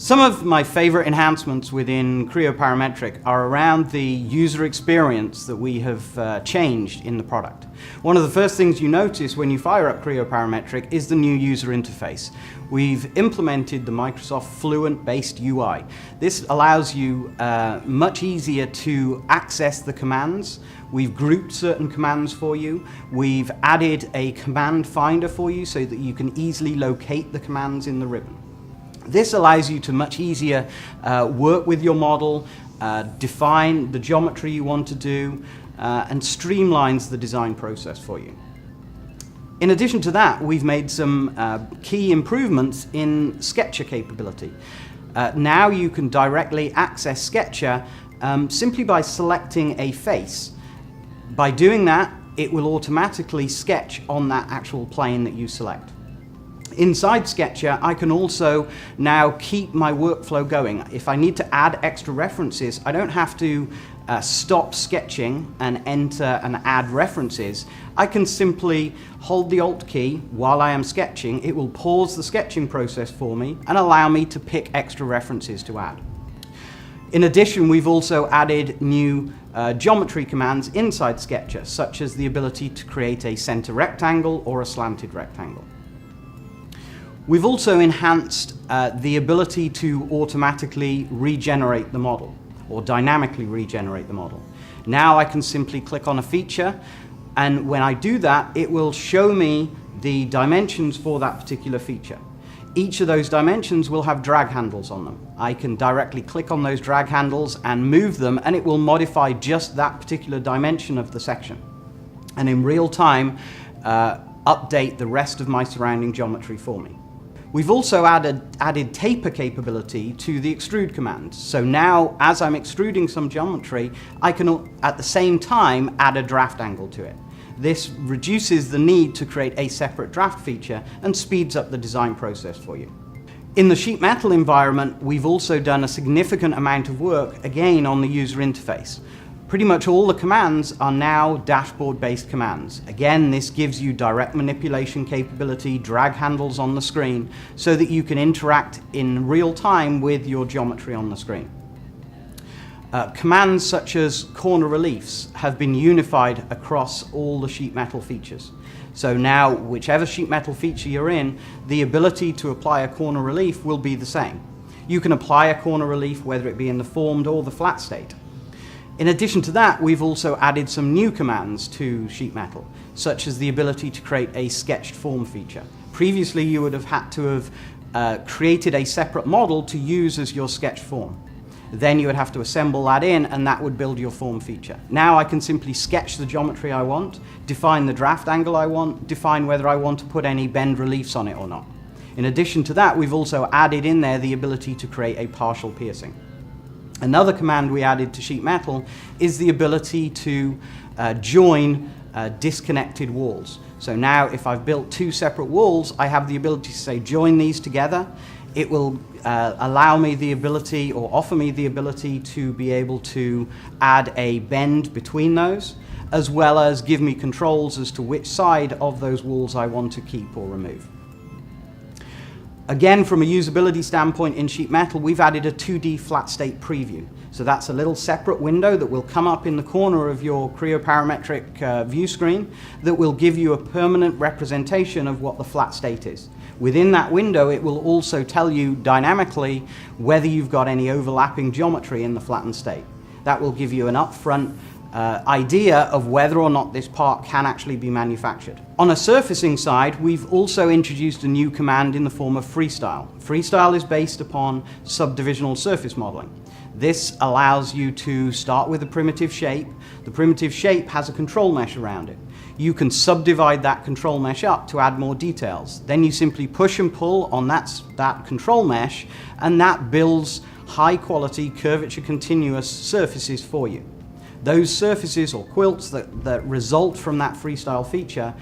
Some of my favorite enhancements within Creo Parametric are around the user experience that we have changed in the product. One of the first things you notice when you fire up Creo Parametric is the new user interface. We've implemented the Microsoft Fluent-based UI. This allows you much easier to access the commands. We've grouped certain commands for you. We've added a command finder for you so that you can easily locate the commands in the ribbon. This allows you to much easier work with your model, define the geometry you want to do, and streamlines the design process for you. In addition to that, we've made some key improvements in Sketcher capability. Now you can directly access Sketcher simply by selecting a face. By doing that, it will automatically sketch on that actual plane that you select. Inside Sketcher, I can also now keep my workflow going. If I need to add extra references, I don't have to stop sketching and enter and add references. I can simply hold the Alt key while I am sketching. It will pause the sketching process for me and allow me to pick extra references to add. In addition, we've also added new geometry commands inside Sketcher, such as the ability to create a center rectangle or a slanted rectangle. We've also enhanced the ability to automatically regenerate the model, or dynamically regenerate the model. Now I can simply click on a feature, and when I do that, it will show me the dimensions for that particular feature. Each of those dimensions will have drag handles on them. I can directly click on those drag handles and move them, and it will modify just that particular dimension of the section. And in real time, update the rest of my surrounding geometry for me. We've also added taper capability to the extrude command. So now, as I'm extruding some geometry, I can at the same time add a draft angle to it. This reduces the need to create a separate draft feature and speeds up the design process for you. In the sheet metal environment, we've also done a significant amount of work, again, on the user interface. Pretty much all the commands are now dashboard-based commands. Again, this gives you direct manipulation capability, drag handles on the screen, so that you can interact in real time with your geometry on the screen. Commands such as corner reliefs have been unified across all the sheet metal features. So now, whichever sheet metal feature you're in, the ability to apply a corner relief will be the same. You can apply a corner relief whether it be in the formed or the flat state. In addition to that, we've also added some new commands to sheet metal, such as the ability to create a sketched form feature. Previously, you would have had to have created a separate model to use as your sketch form. Then you would have to assemble that in, and that would build your form feature. Now I can simply sketch the geometry I want, define the draft angle I want, define whether I want to put any bend reliefs on it or not. In addition to that, we've also added in there the ability to create a partial piercing. Another command we added to sheet metal is the ability to join disconnected walls. So now if I've built two separate walls, I have the ability to say join these together. It will allow me the ability, or offer me the ability, to be able to add a bend between those, as well as give me controls as to which side of those walls I want to keep or remove. Again, from a usability standpoint in sheet metal, we've added a 2D flat state preview. So that's a little separate window that will come up in the corner of your Creo Parametric view screen that will give you a permanent representation of what the flat state is. Within that window, it will also tell you dynamically whether you've got any overlapping geometry in the flattened state. That will give you an upfront idea of whether or not this part can actually be manufactured. On a surfacing side, we've also introduced a new command in the form of Freestyle. Freestyle is based upon subdivisional surface modeling. This allows you to start with a primitive shape. The primitive shape has a control mesh around it. You can subdivide that control mesh up to add more details. Then you simply push and pull on that control mesh, and that builds high quality curvature continuous surfaces for you. Those surfaces or quilts that result from that Freestyle feature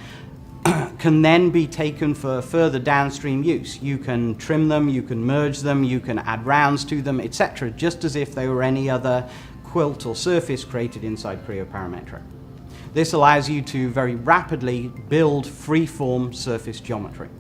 can then be taken for further downstream use. You can trim them, you can merge them, you can add rounds to them, etc., just as if they were any other quilt or surface created inside Creo Parametric. This allows you to very rapidly build free-form surface geometry.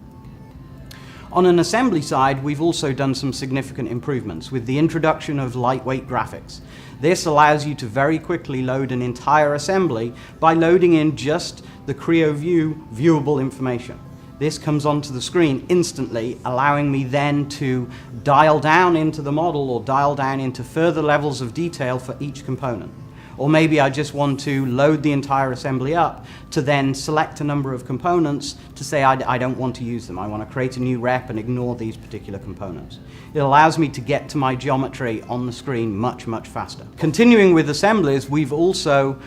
On an assembly side, we've also done some significant improvements with the introduction of lightweight graphics. This allows you to very quickly load an entire assembly by loading in just the Creo View viewable information. This comes onto the screen instantly, allowing me then to dial down into the model or dial down into further levels of detail for each component. Or maybe I just want to load the entire assembly up to then select a number of components to say I don't want to use them. I want to create a new rep and ignore these particular components. It allows me to get to my geometry on the screen much, much faster. Continuing with assemblies, we've also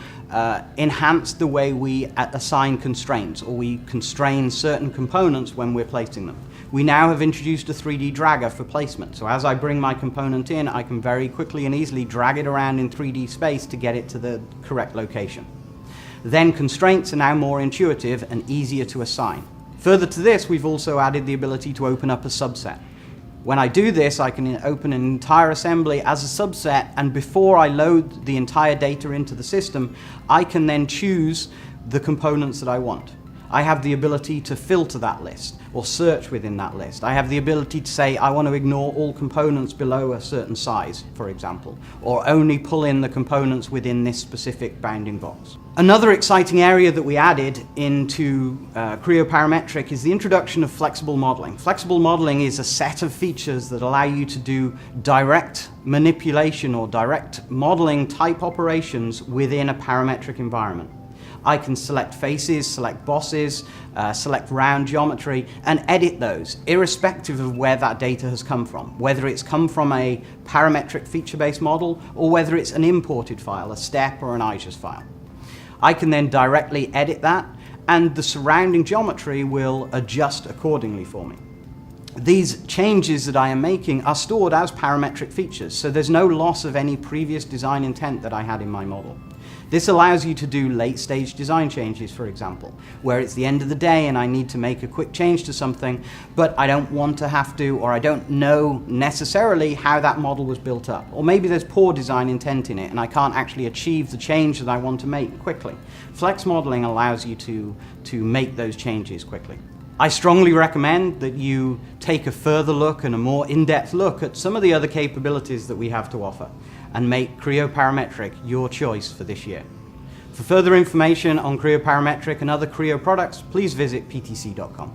enhanced the way we assign constraints, or we constrain certain components when we're placing them. We now have introduced a 3D dragger for placement. So as I bring my component in, I can very quickly and easily drag it around in 3D space to get it to the correct location. Then constraints are now more intuitive and easier to assign. Further to this, we've also added the ability to open up a subset. When I do this, I can open an entire assembly as a subset, and before I load the entire data into the system, I can then choose the components that I want. I have the ability to filter that list or search within that list. I have the ability to say I want to ignore all components below a certain size, for example, or only pull in the components within this specific bounding box. Another exciting area that we added into Creo Parametric is the introduction of flexible modeling. Flexible modeling is a set of features that allow you to do direct manipulation or direct modeling type operations within a parametric environment. I can select faces, select bosses, select round geometry, and edit those, irrespective of where that data has come from, whether it's come from a parametric feature-based model or whether it's an imported file, a step or an IGES file. I can then directly edit that, and the surrounding geometry will adjust accordingly for me. These changes that I am making are stored as parametric features, so there's no loss of any previous design intent that I had in my model. This allows you to do late-stage design changes, for example, where it's the end of the day and I need to make a quick change to something, but I don't want to have to, or I don't know necessarily how that model was built up. Or maybe there's poor design intent in it and I can't actually achieve the change that I want to make quickly. Flex modeling allows you to make those changes quickly. I strongly recommend that you take a further look and a more in-depth look at some of the other capabilities that we have to offer and make Creo Parametric your choice for this year. For further information on Creo Parametric and other Creo products, please visit ptc.com.